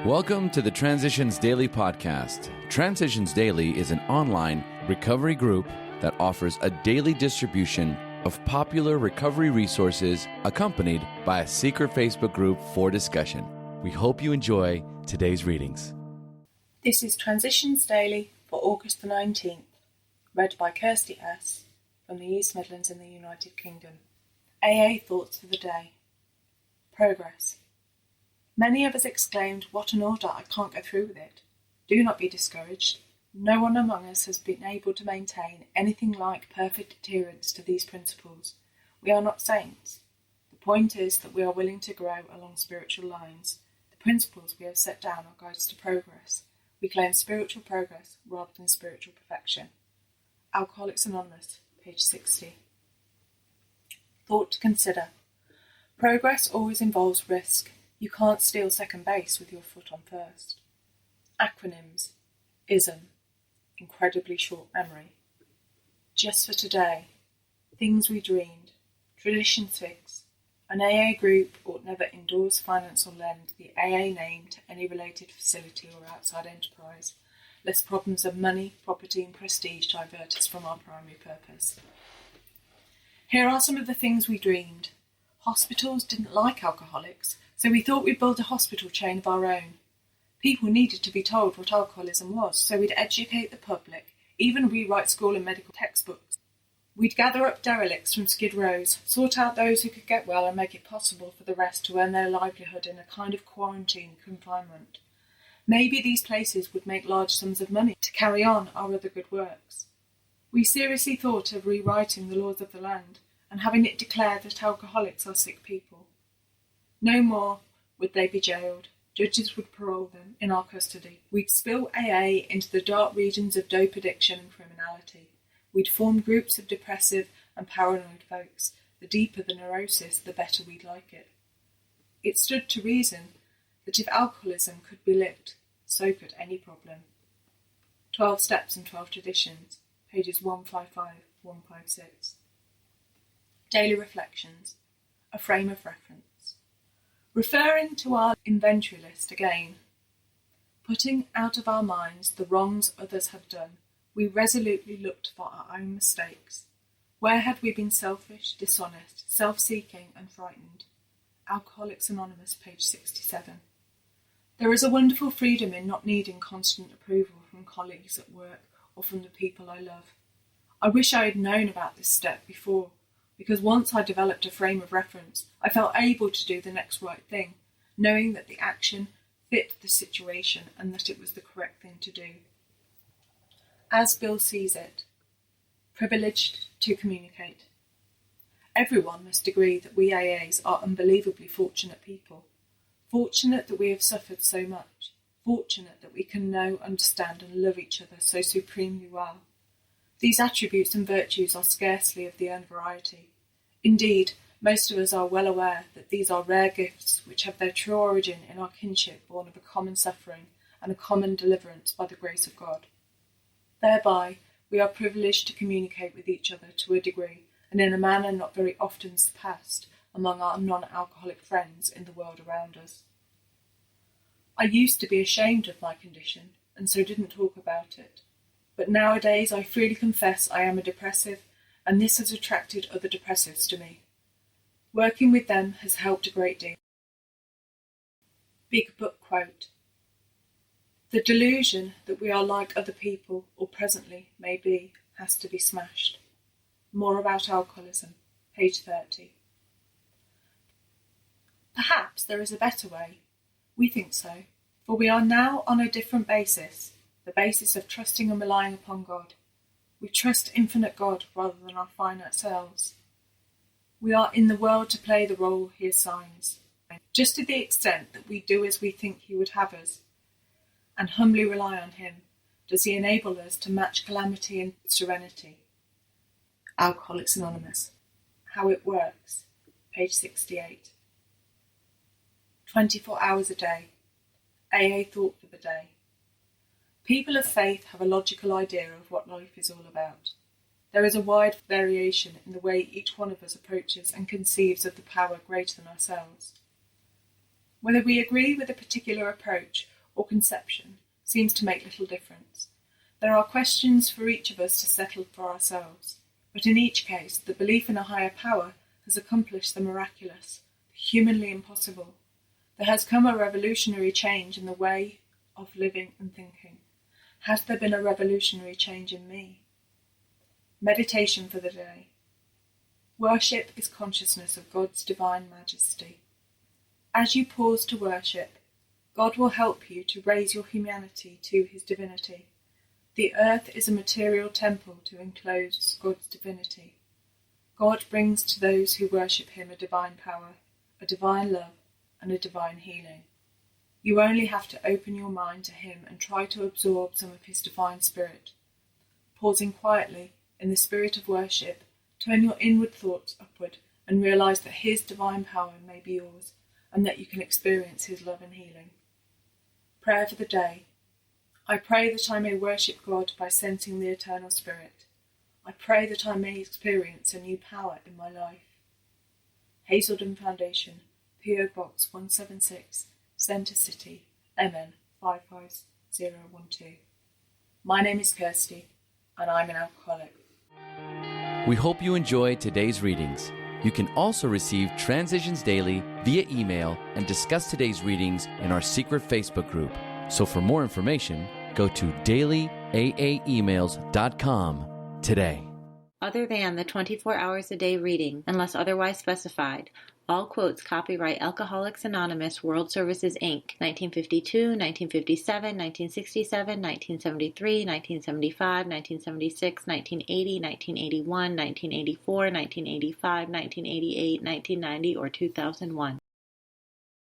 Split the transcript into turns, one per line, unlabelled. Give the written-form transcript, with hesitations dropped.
Welcome to the Transitions Daily podcast. Transitions Daily is an online recovery group that offers a daily distribution of popular recovery resources accompanied by a secret Facebook group for discussion. We hope you enjoy today's readings.
This is Transitions Daily for August the 19th, read by Kirsty S. from the East Midlands in the United Kingdom. AA Thoughts for the Day. Progress. Many of us exclaimed, "What an order, I can't go through with it." Do not be discouraged. No one among us has been able to maintain anything like perfect adherence to these principles. We are not saints. The point is that we are willing to grow along spiritual lines. The principles we have set down are guides to progress. We claim spiritual progress rather than spiritual perfection. Alcoholics Anonymous, page 60. Thought to consider. Progress always involves risk. You can't steal second base with your foot on first. Acronyms. ISM. Incredibly short memory. Just for today. Things we dreamed. Tradition 6. An AA group ought never endorse, finance or lend the AA name to any related facility or outside enterprise, lest problems of money, property and prestige divert us from our primary purpose. Here are some of the things we dreamed. Hospitals didn't like alcoholics, so we thought we'd build a hospital chain of our own. People needed to be told what alcoholism was, so we'd educate the public, even rewrite school and medical textbooks. We'd gather up derelicts from skid rows, sort out those who could get well and make it possible for the rest to earn their livelihood in a kind of quarantine confinement. Maybe these places would make large sums of money to carry on our other good works. We seriously thought of rewriting the laws of the land and having it declare that alcoholics are sick people. No more would they be jailed. Judges would parole them in our custody. We'd spill AA into the dark regions of dope addiction and criminality. We'd form groups of depressive and paranoid folks. The deeper the neurosis, the better we'd like it. It stood to reason that if alcoholism could be licked, so could any problem. 12 Steps and 12 Traditions, pages 155-156. Daily Reflections, a frame of reference. Referring to our inventory list again, putting out of our minds the wrongs others have done, we resolutely looked for our own mistakes. Where had we been selfish, dishonest, self-seeking and frightened? Alcoholics Anonymous, page 67. There is a wonderful freedom in not needing constant approval from colleagues at work or from the people I love. I wish I had known about this step before, because once I developed a frame of reference, I felt able to do the next right thing, knowing that the action fit the situation and that it was the correct thing to do. As Bill sees it, privileged to communicate. Everyone must agree that we AAs are unbelievably fortunate people. Fortunate that we have suffered so much. Fortunate that we can know, understand and love each other so supremely well. These attributes and virtues are scarcely of the earned variety. Indeed, most of us are well aware that these are rare gifts which have their true origin in our kinship born of a common suffering and a common deliverance by the grace of God. Thereby, we are privileged to communicate with each other to a degree and in a manner not very often surpassed among our non-alcoholic friends in the world around us. I used to be ashamed of my condition and so didn't talk about it. But nowadays I freely confess I am a depressive, and this has attracted other depressives to me. Working with them has helped a great deal. Big Book Quote. The delusion that we are like other people, or presently may be, has to be smashed. More about alcoholism, page 30. Perhaps there is a better way. We think so, for we are now on a different basis. The basis of trusting and relying upon God. We trust infinite God rather than our finite selves. We are in the world to play the role he assigns, just to the extent that we do as we think he would have us, and humbly rely on him, does he enable us to match calamity and serenity. Alcoholics Anonymous. How it works, page 68. 24 hours a day. AA Thought for the Day. People of faith have a logical idea of what life is all about. There is a wide variation in the way each one of us approaches and conceives of the power greater than ourselves. Whether we agree with a particular approach or conception seems to make little difference. There are questions for each of us to settle for ourselves, but in each case the belief in a higher power has accomplished the miraculous, the humanly impossible. There has come a revolutionary change in the way of living and thinking. Has there been a revolutionary change in me? Meditation for the day. Worship is consciousness of God's divine majesty. As you pause to worship, God will help you to raise your humanity to his divinity. The earth is a material temple to enclose God's divinity. God brings to those who worship him a divine power, a divine love, and a divine healing. You only have to open your mind to him and try to absorb some of his divine spirit. Pausing quietly in the spirit of worship, turn your inward thoughts upward and realize that his divine power may be yours and that you can experience his love and healing. Prayer for the day. I pray that I may worship God by sensing the eternal spirit. I pray that I may experience a new power in my life. Hazelden Foundation, P.O. Box 176, Centre City, MN 55012. My name is Kirsty, and I'm an alcoholic.
We hope you enjoyed today's readings. You can also receive Transitions Daily via email and discuss today's readings in our secret Facebook group. So for more information, go to dailyaaemails.com today.
Other than the 24 hours a day reading, unless otherwise specified, all quotes copyright Alcoholics Anonymous World Services, Inc., 1952, 1957, 1967, 1973, 1975, 1976, 1980, 1981, 1984, 1985, 1988, 1990, or 2001.